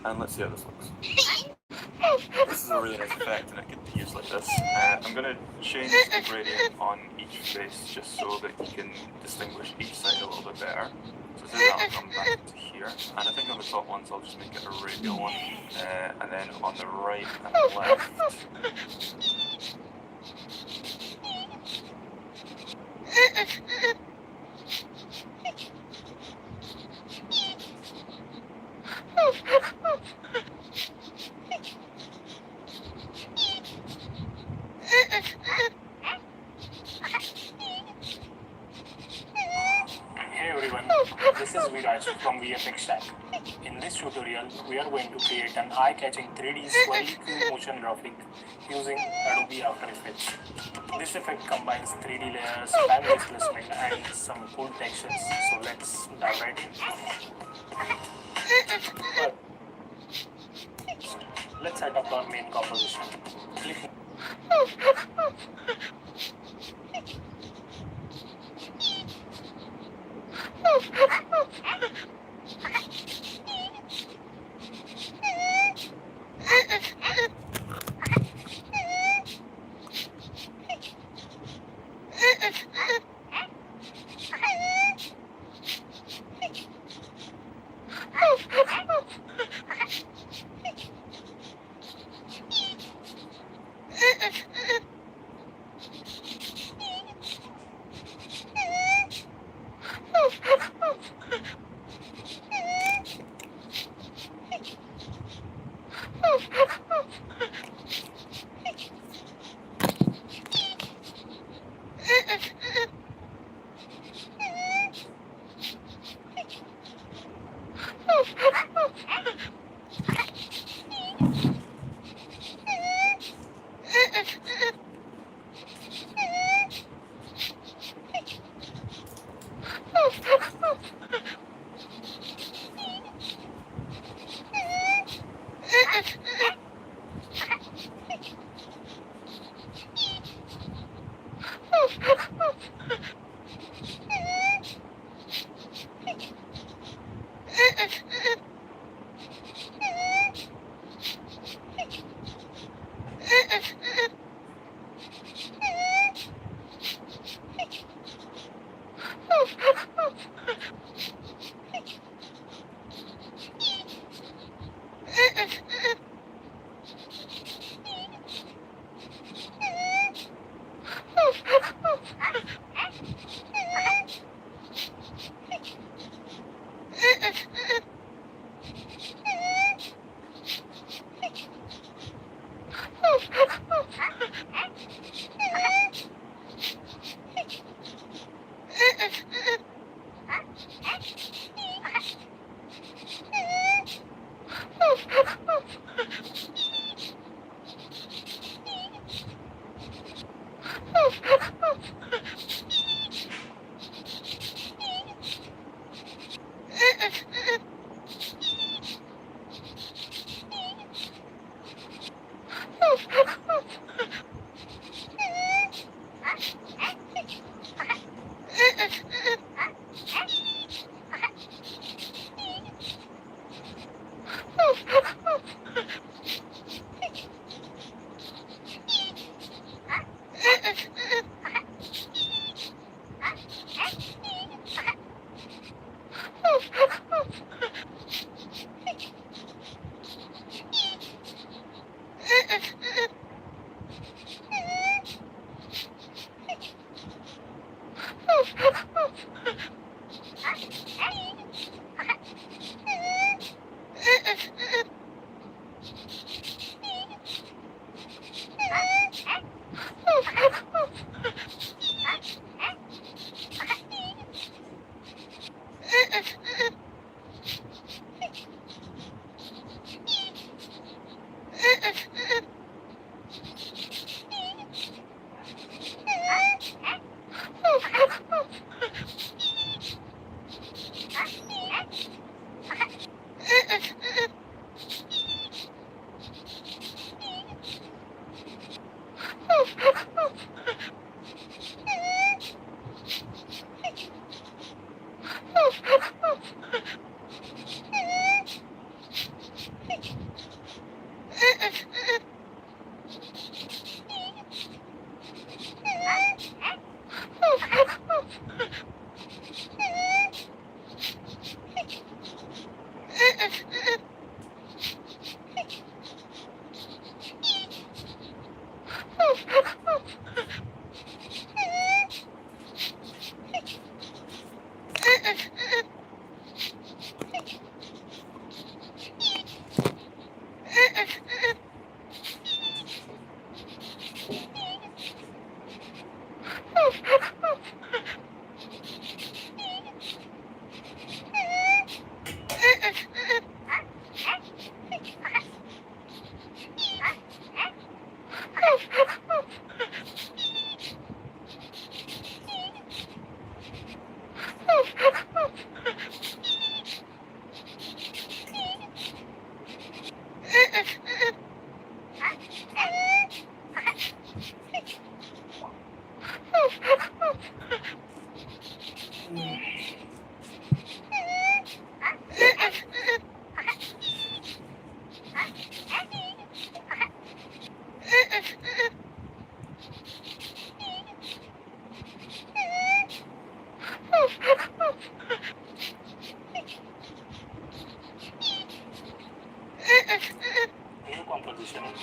And let's see how this looks. This is a really nice effect and it could be used like this. I'm going to change the gradient on each face just so that you can distinguish each side a little bit better. So to do that, I'll come back to here, and I think on the top ones I'll just make it a radial one, and then on the right and left, Hey everyone, this is Viraj from VFX Stack. In this tutorial, we are going to create an eye-catching 3D swirly Q motion graphic using Adobe After Effects. This effect combines 3D layers, time displacement, and some cool textures. So let's dive right in. But let's set up our main composition. Click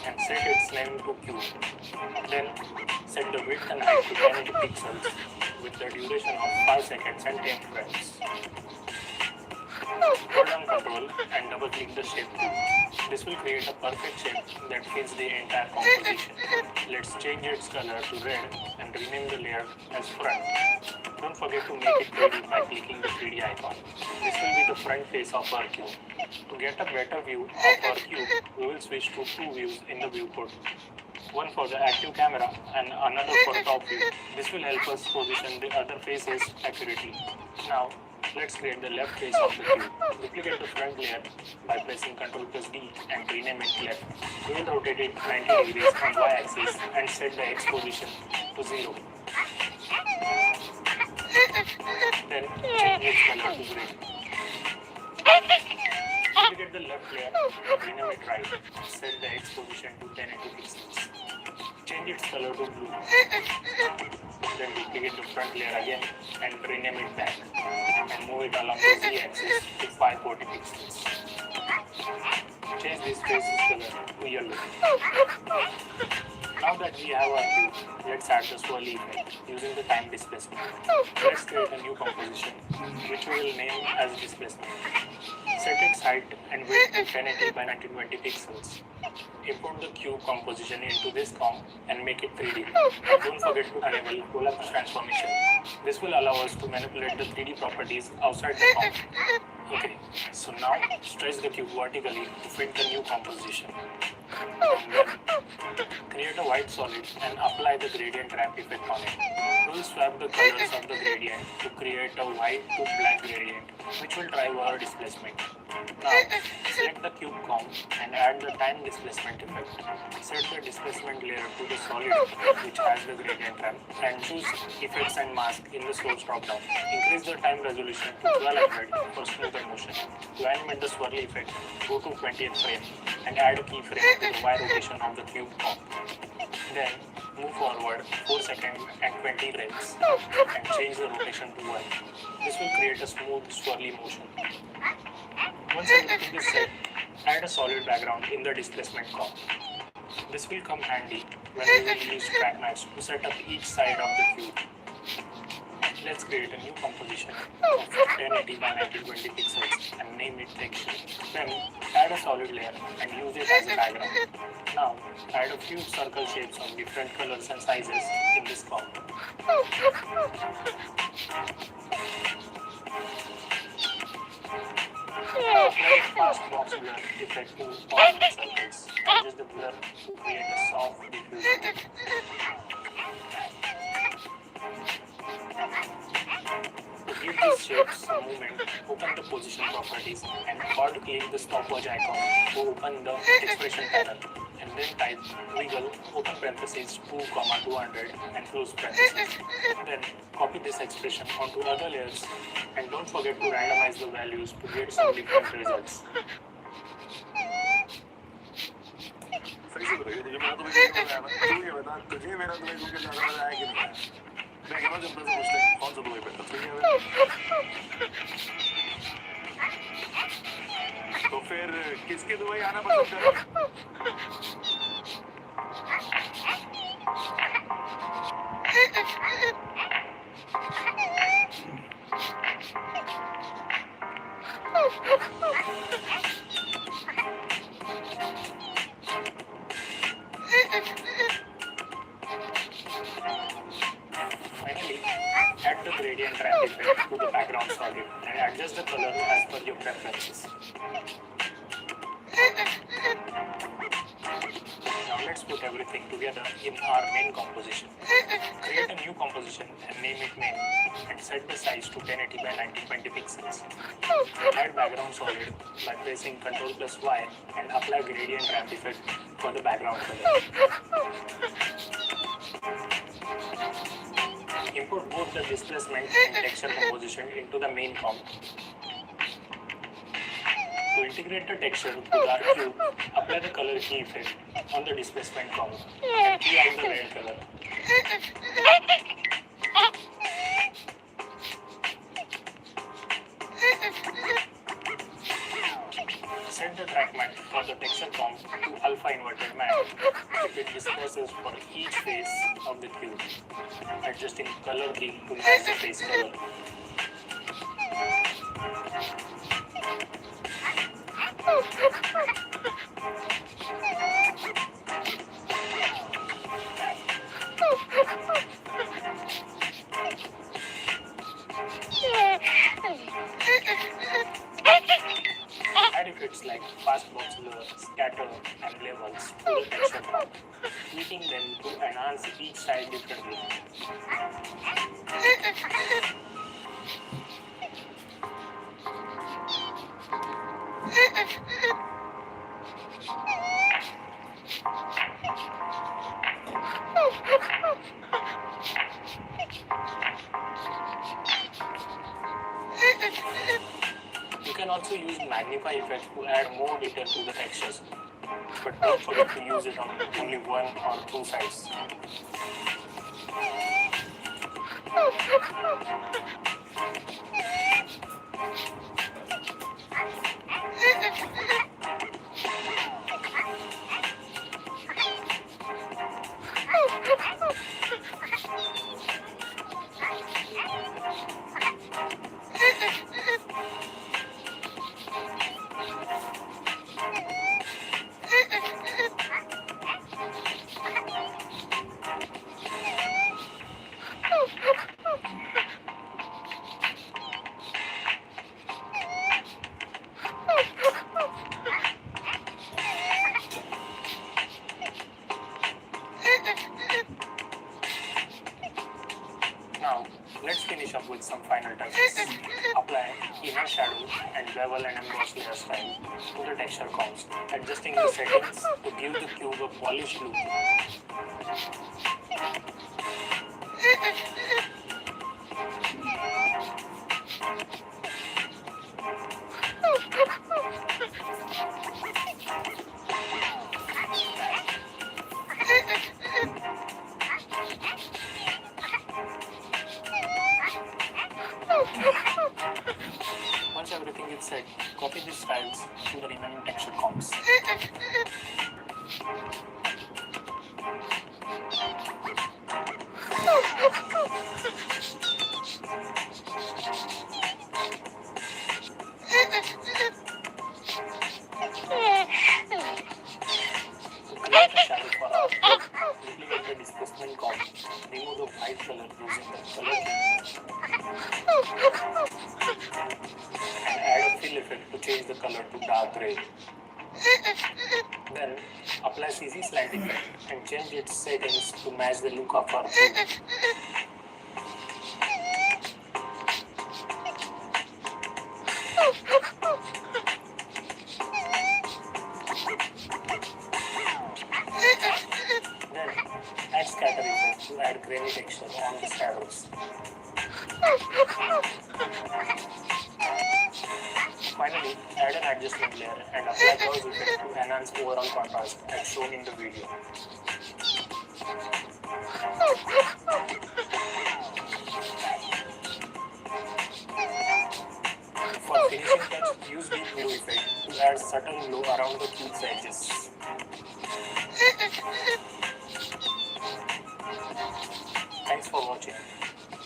and set its name to cube. Then set the width and height to 1080 pixels with the duration of 5 seconds and 10 frames. Hold down Control and double click the shape tool. This will create a perfect shape that fits the entire composition. Let's change its color to red and rename the layer as front. Don't forget to make it 3D by clicking the 3D icon. This will be the front face of our cube. To get a better view of our cube, we will switch to two views in the viewport. One for the active camera and another for top view. This will help us position the other faces accurately. Now, let's create the left face of the cube. Duplicate the front layer by pressing Ctrl+D and rename it left. We will rotate it 90 degrees on y-axis and set the X position to 0. Then change its color to green. Duplicate the left layer and rename it right. Set the X position to 1080 pixels. Change its color to blue. Then duplicate the front layer again and rename it back. And move it along the Z-axis to 540 pixels. Change this face's color to yellow. Now that we have our cube, let's add the swirly effect using the time displacement. Let's create a new composition, which we will name as displacement. Set its height and width to 1080 by 1920 pixels. Import the cube composition into this comp and make it 3D. And don't forget to enable collapse transformation. This will allow us to manipulate the 3D properties outside the comp. Okay, so now stretch the cube vertically to fit the new composition. Create a white solid and apply the gradient ramp effect on it. We will swap the colors of the gradient to create a white to black gradient, which will drive our displacement. Now, select the cube comp and add the time displacement effect. Set the displacement layer to the solid, which has the gradient ramp, and choose effects and mask in the source dropdown. Increase the time resolution to 1200 for smoother motion. To animate the swirly effect, go to 20th frame and add a keyframe to the Y rotation of the cube comp. Then move forward 4 seconds and 20 frames and change the rotation to 1. This will create a smooth swirly motion. Once everything is set, add a solid background in the displacement comp. This will come handy when we will use track maps to set up each side of the cube. Let's create a new composition of 1080 by 1920 pixels and name it texture. Then add a solid layer and use it as a background. Now add a few circle shapes of different colors and sizes in this comp. Apply a fast box blur effect to all the circles. Adjust the blur to create a soft diffusion. To give these shapes a movement, open the position properties and hard click the stopwatch icon to open the expression panel. And then type wiggle open parentheses 2,200 and close parentheses. Then copy this expression onto other layers and don't forget to randomize the values to get some different results. सही से बताइए मुझे मेरा तो वैसे ही हो रहा है ना तू ये बता तुझे मेरा तो वैसे कुछ ज़्यादा मज़ा आया कि नहीं आया मैं कहना जब से पूछते हैं कौन सा दुबई पे तो ये तो फिर किसके दुबई आना पसंद करें Finally, add the gradient ramp effect to the background solid and adjust the color as per your preferences. Now let's put everything together in our main composition. Create a new composition and name it main and set the size to 1080 by 1920 pixels. Add background solid by pressing Ctrl+Y and apply gradient ramp effect for the background color. Import both the displacement and texture composition into the main comp. To integrate the texture to our cube, apply the color key effect on the displacement comp and key out the red color. Set the track matte for the texture comp to alpha inverted matte. It disperses for each face of the cube, adjusting color key to match the face color. Add effects like fastbox blur, scatter, and labels to the texture comp, tweaking them to enhance each side differently. You can also use magnify effect to add more detail to the textures, but don't forget to use it on only one or two sides. Now, let's finish up with some final touches. Apply inner shadow and bevel and emboss layer style to the texture comps, adjusting the settings to give the cube a polished look. Once everything is set, copy these styles to the remaining texture comps. To create a shadow for our cube, duplicate the displacement comp, remove the white color using the color key, and add a fill effect to change the color to dark gray. Then apply CC slide effect and change its settings to match the look of our cube. Then add scatter effect to add grainy texture on the shadows. Finally, add an adjustment layer and apply curves effect to enhance overall contrast as shown in the video. For finishing touch, use deep blue effect to add subtle glow around the cube's edges. Thanks for watching.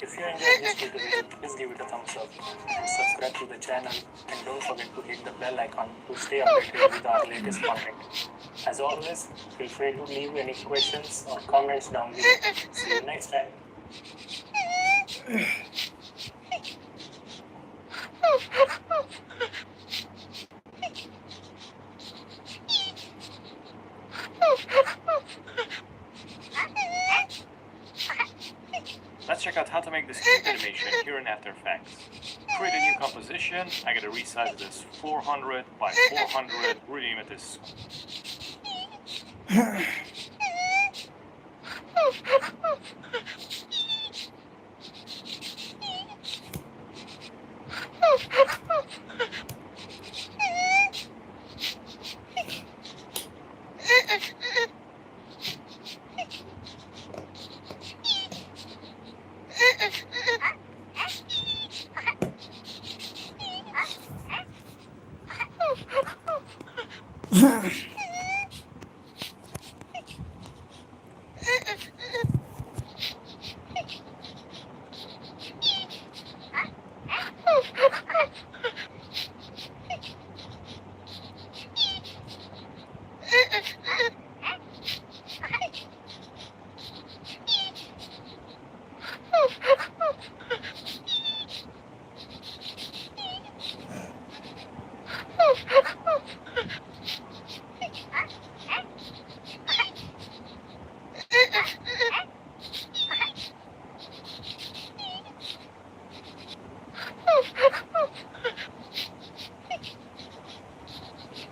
If you enjoyed this tutorial, please give it a thumbs up and subscribe to the channel, and don't forget to hit the bell icon to stay updated with our latest content. As always, feel free to leave any questions or comments down below. See you next time. Let's check out how to make this cube animation here in After Effects. Create a new composition. I gotta resize this 400 by 400. Rename this.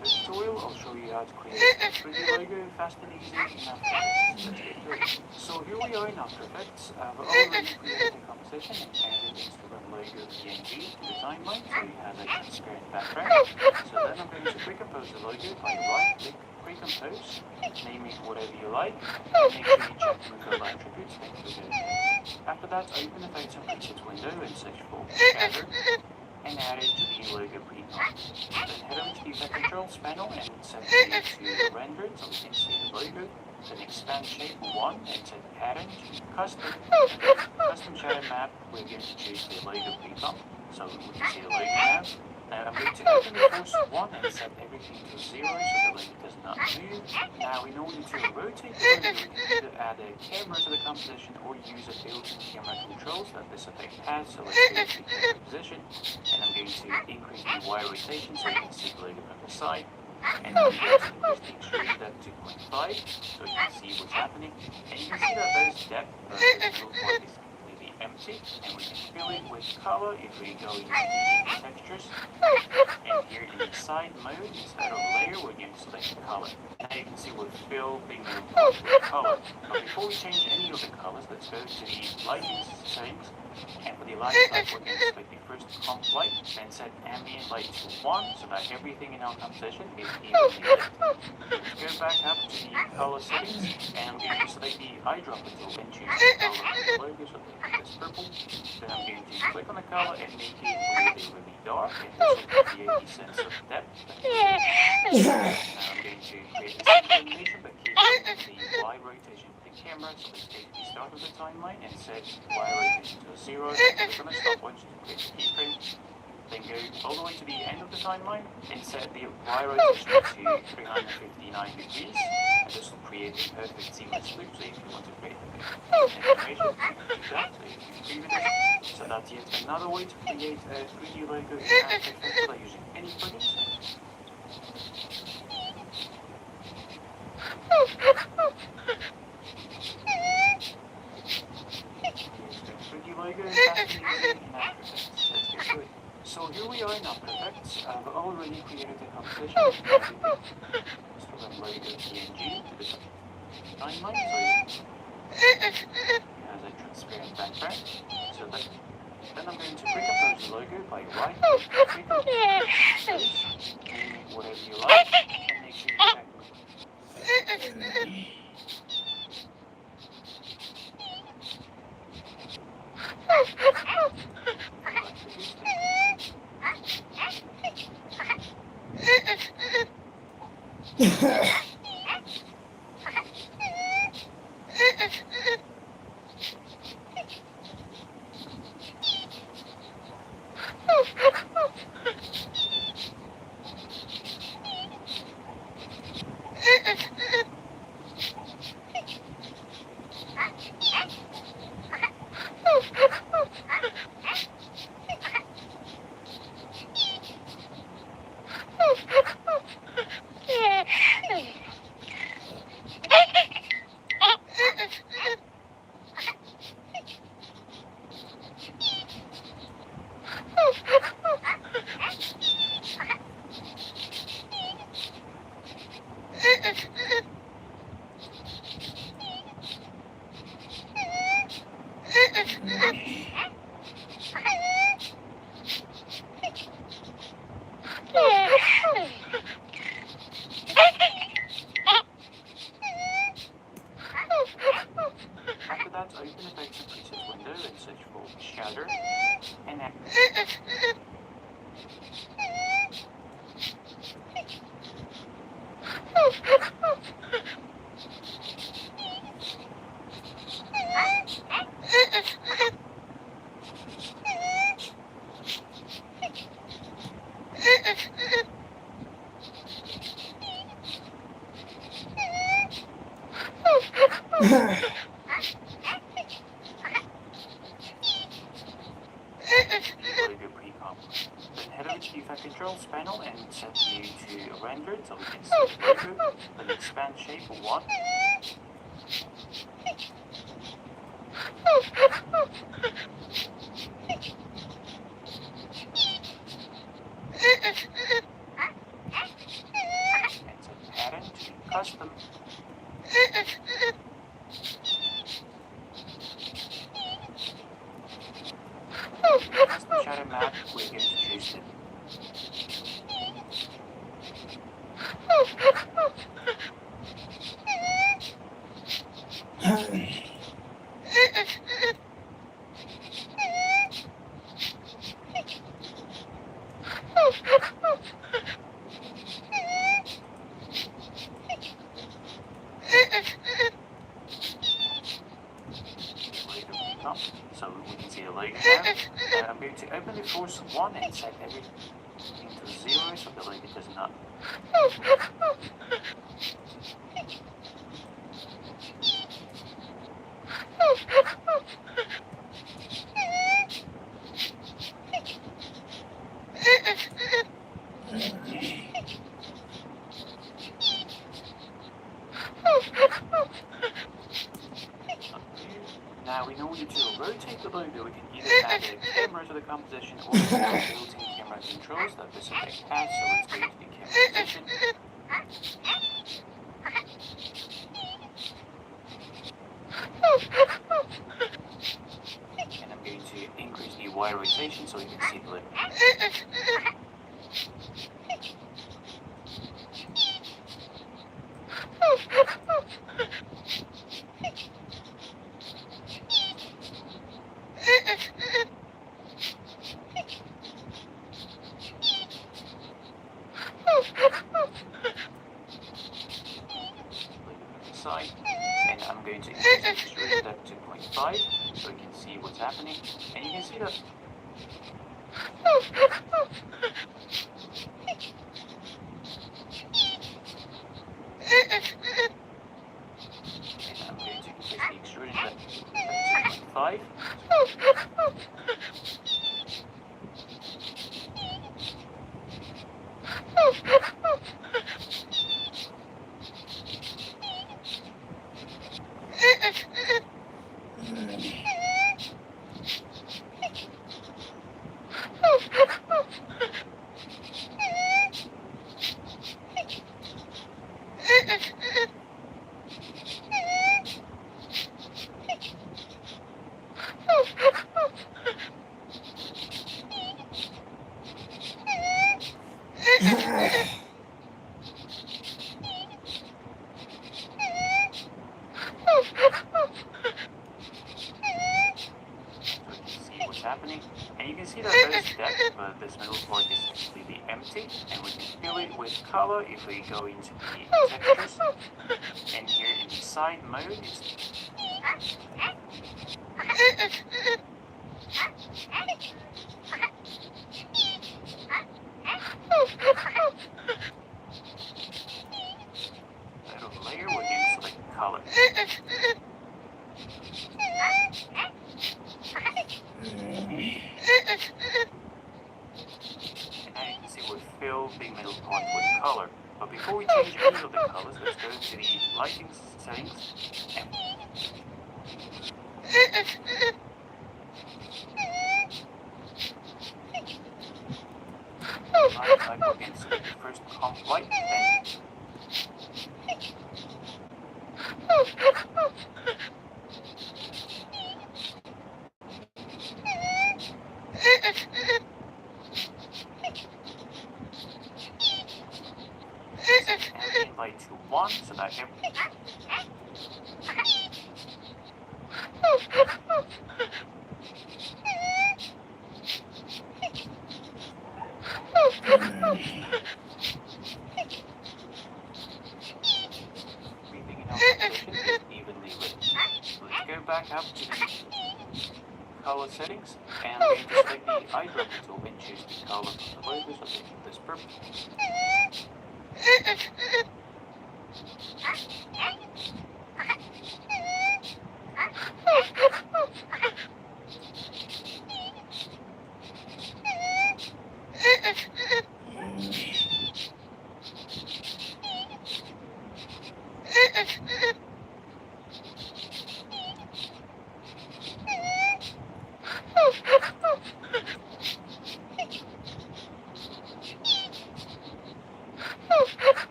This tutorial, I'll show you how to create a 3D logo fast and easy in After Effects. Let's get to it. So here we are in After Effects. I've already created a composition and added Instagram logo PNG to the timeline, so it has a transparent background. So then I'm going to pre-compose the logo by right-click, pre-compose, name it whatever you like, and make sure you check reveal attributes next to it. After that, open the Effects and Presets window and search for Gather, and add it to the logo pre-comp. Then head over to the Effect Controls panel and set it to Render so we can see the logo. Then expand shape 1 and set pattern to custom shadow map. We're going to choose the logo pre-comp so we can see the logo now. Now I'm going to open the force 1 and set everything to 0 so the logo does not move. Now in order to rotate the logo, we can either add a camera to the composition or use a built-in camera controls that this effect has. So let's go to the camera position, and I'm going to increase the Y rotation so you can see the logo from the side. And then I'm going to increase the extrude that to 2.5 so you can see what's happening. And you can see that those depth viewport is completely empty, and we can fill it with color if we go into the textures. And here in the side mode, instead of layer, we're going to select color. Now you can see we're filling the report with color. But before we change any of the colors, let's go to the lighting settings. And for the light type, we're going to select the first comp light and set ambient light to 1 so that everything in our composition is evenly lit. Let's go back up to the color settings, and I'm going to select the eyedropper tool and choose the color of the logo so that it's purple. Then I'm going to click on the color and make it really dark, and this will create the sense of depth. Now I'm going to create a simple animation but keep the Y rotation of the camera, so let's take the start of the timeline and set Y rotation to 0, click on the stopwatch to create the keyframe. Then go all the way to the end of the timeline and set the Y rotation to 359 degrees, and this will create a perfect seamless loop. So if you want to create an animation, you can do that. So you can preview this. So that's yet another way to create a 3D logo in After Effects without using any plugins. Logo and fast and easy in After Effects. Let's get to it. So here we are in After Effects. I've already created a composition with Instagram logo PNG to the timeline, so it has a transparent background. So then I'm going to pre-compose the logo by right-click, pre-compose, whatever you like, and make sure you check. Really good pre-comp. Then head over to the Effect Controls panel and set view to render so we can see the logo. Then expand shape 1. And set pattern to custom. Custom shadow map, we're going to choose it. So we can see the logo now. I'm going to open the Force 1 and set everything to 0 so the logo does not. Now we know to rotate the logo, we can either add a camera to the composition or use built-in camera controls that Pacific has, so let's go to the camera position. And I'm going to increase the Y rotation so we can see the logo. Side, and I'm going to increase the extrusion depth to 0.5 so we can see what's happening, and you can see that and I'm going to increase the extrusion depth to 0.5. Happening, and you can see that there's depth, but this middle part is completely empty, and we can fill it with color if we go into the textures, and here in the side mode it's little layer, we're going to select color. And now you can see we fill the middle part with color. But before we change any of the colors, let's go to the lighting settings and light type against the first comp light, and invite to 1 so that back up to the color settings, and I'm going to select the eyedropper tool and choose the color from the logo, so I'm making this purple.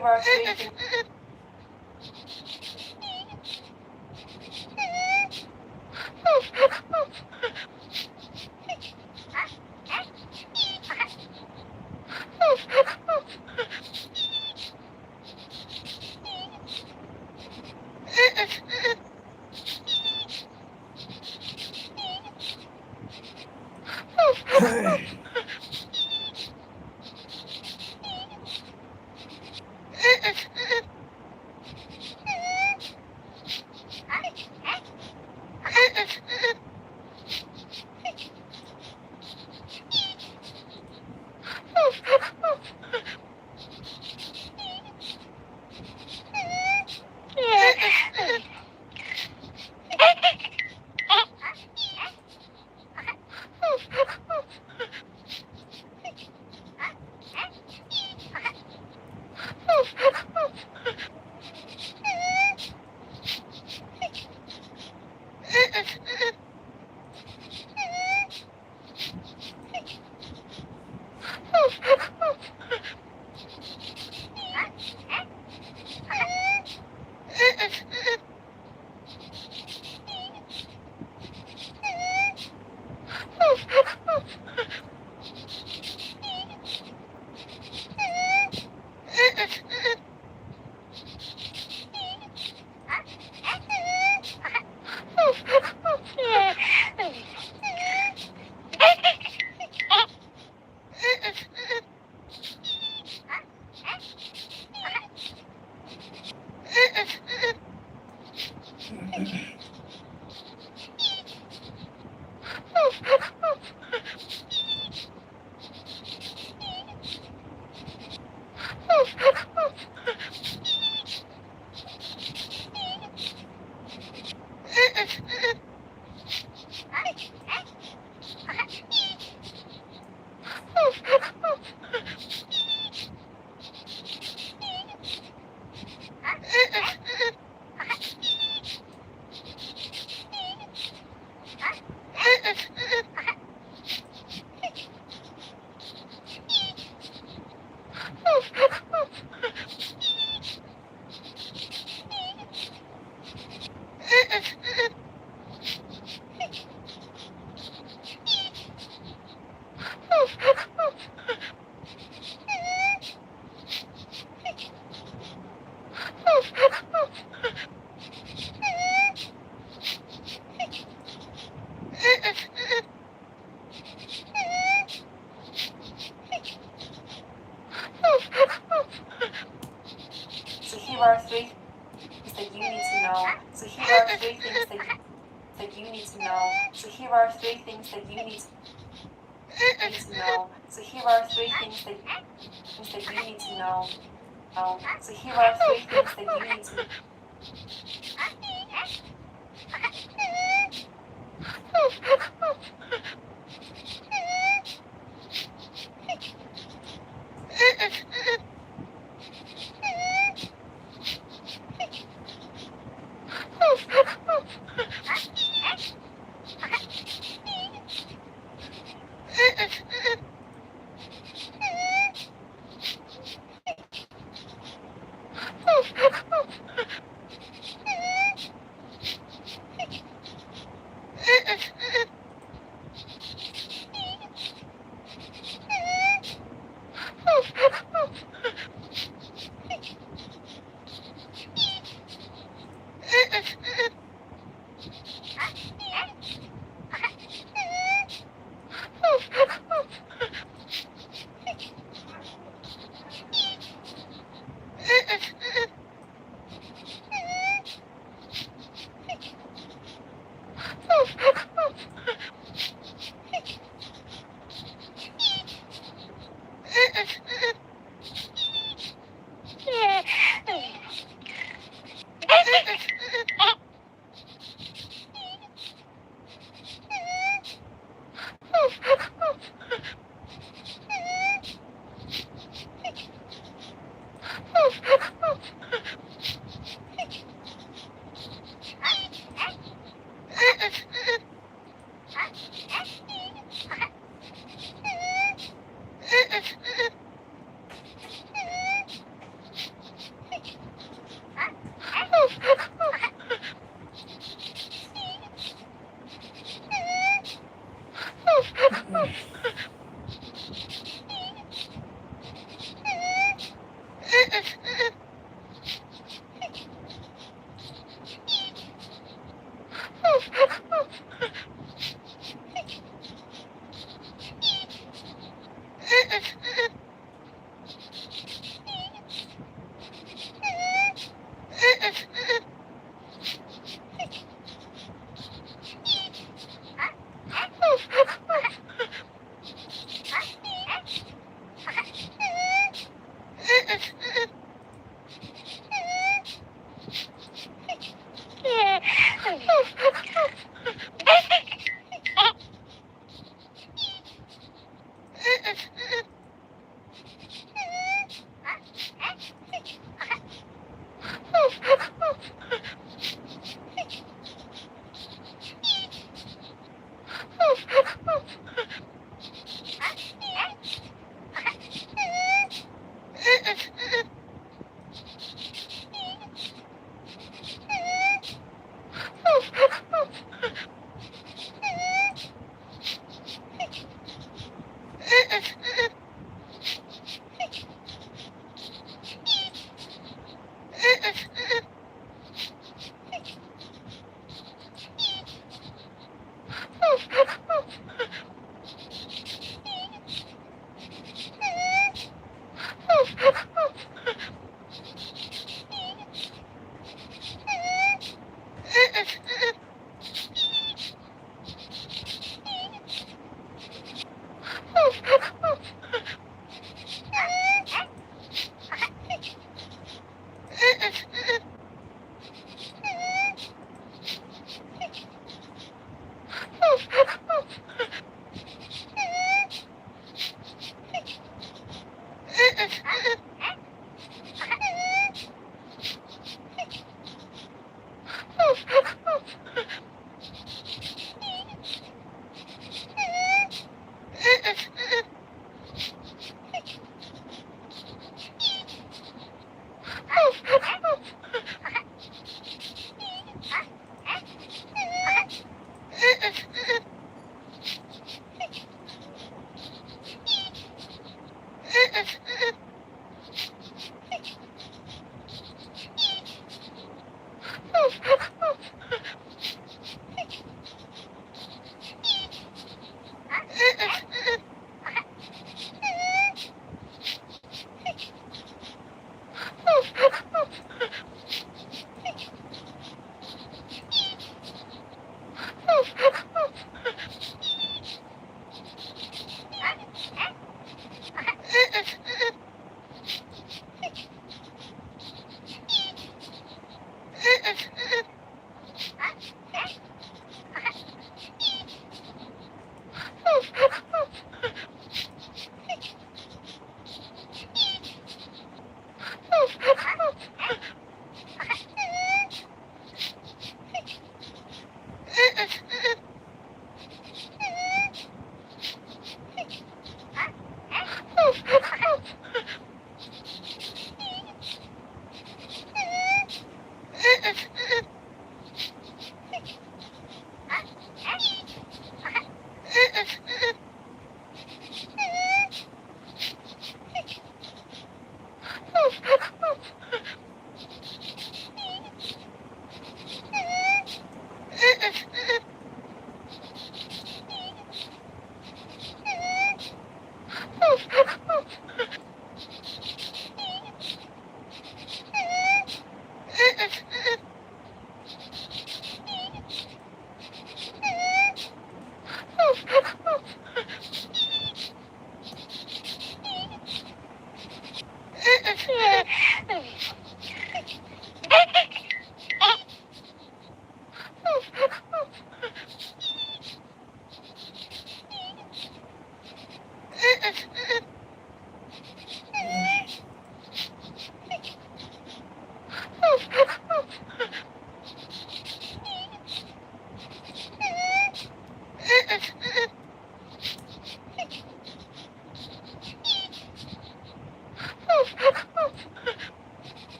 here are three things. So here are three things that you need to know. So here are three things that you need to know. So here are three things that you need to know. So here are three things that you need to know. So here are three things that you need to know.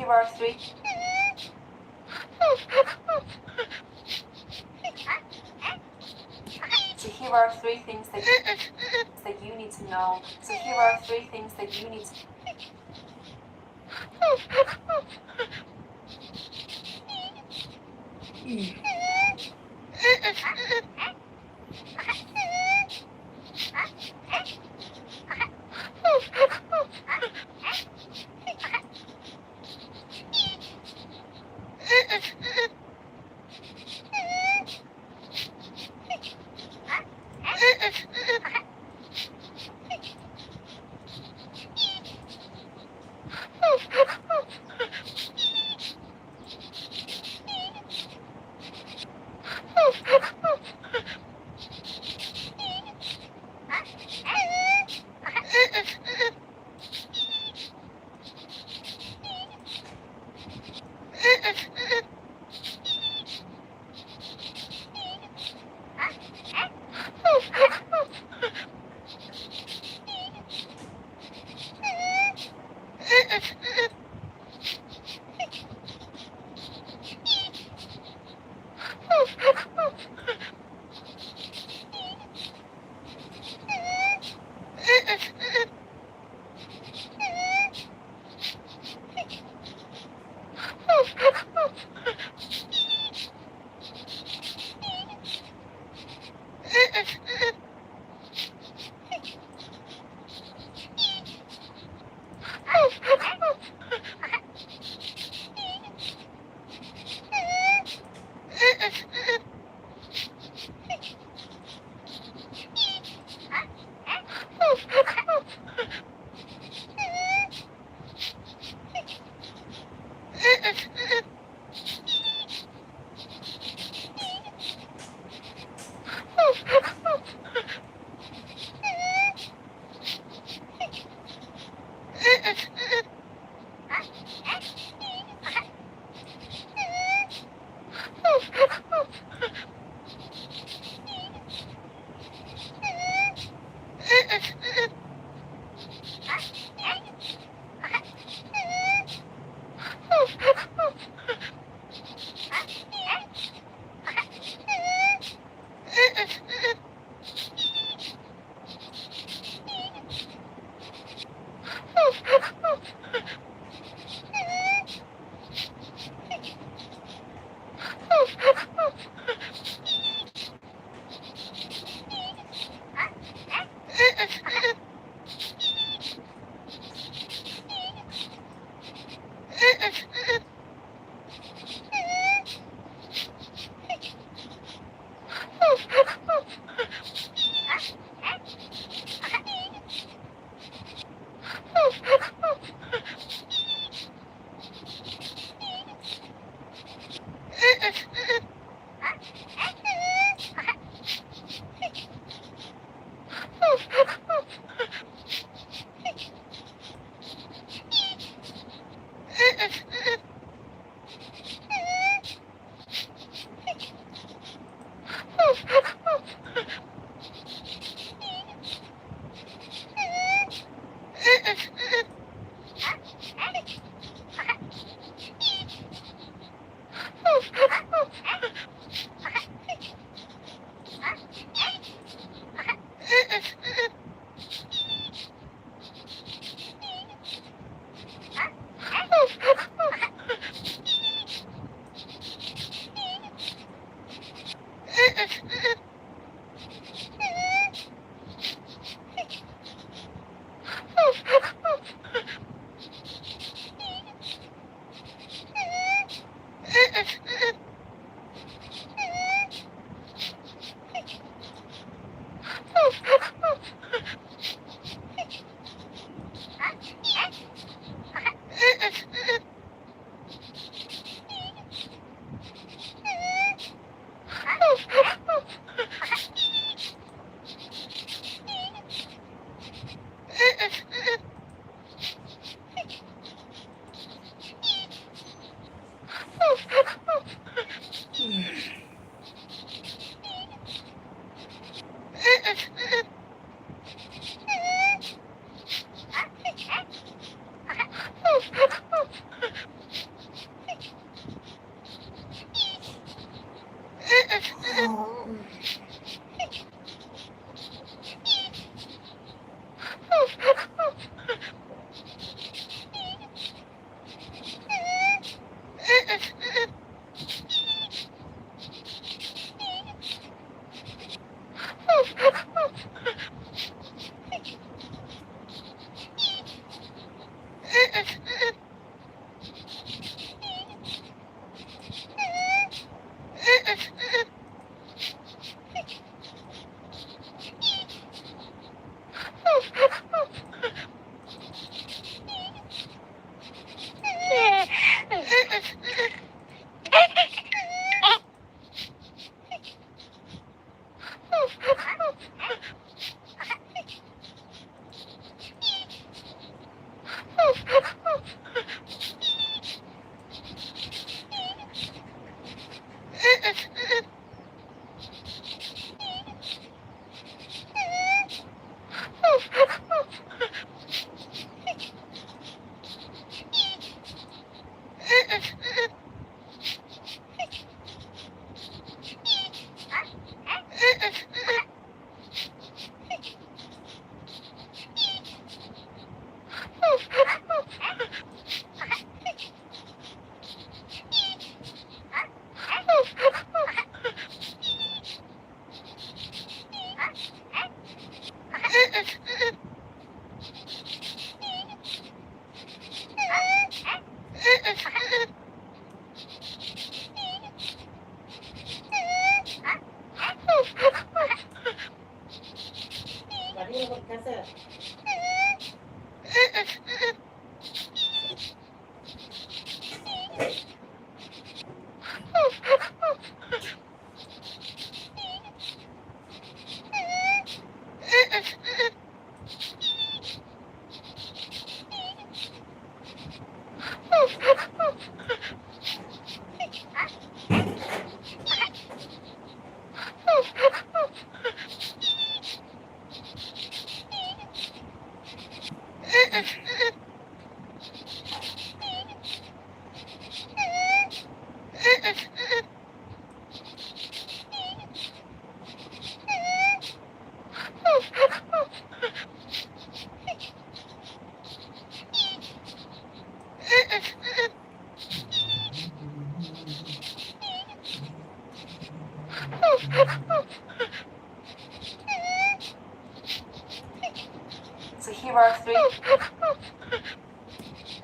Here are three. So here are three things that you need to know. So here are three things that you need to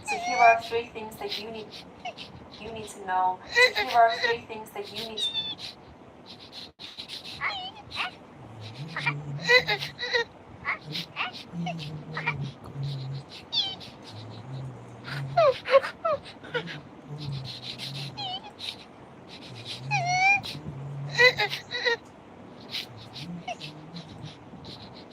So here are three things that you need to know. So here are three things that you need to